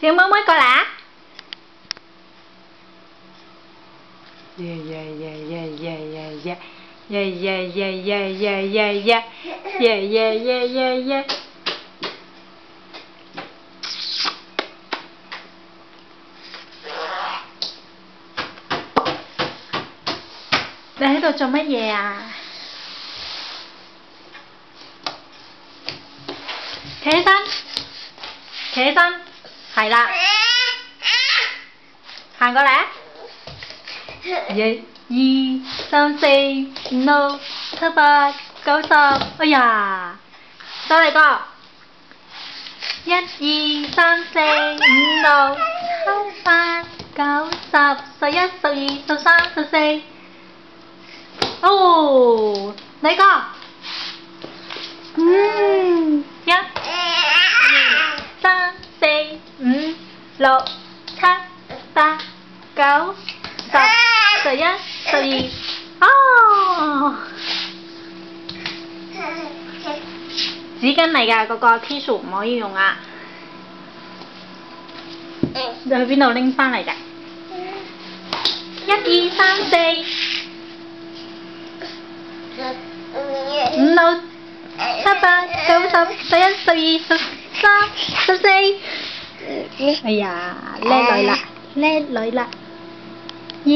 小妹妹過嚟啊！耶耶耶耶耶耶耶耶耶耶耶耶耶耶耶耶耶耶耶。你喺度做乜嘢啊？企起身，企起身，係啦，行過嚟啊！1、2、3、4、5、6、7、8、9、10，哎呀，再嚟個！1、2、3、4、5、6、7、8、9、10、11、12、13、14。哦，嚟個！1、2、3、4、5、6、7、8、9、10、11、12。哦，紙巾嚟㗎，嗰個 tissue 唔可以用啊！你去邊度拎返嚟㗎？1、2、3、4、5、6、7、8、9、10、11、12、13、14。哎呀，叻女啦，叻女啦，耶！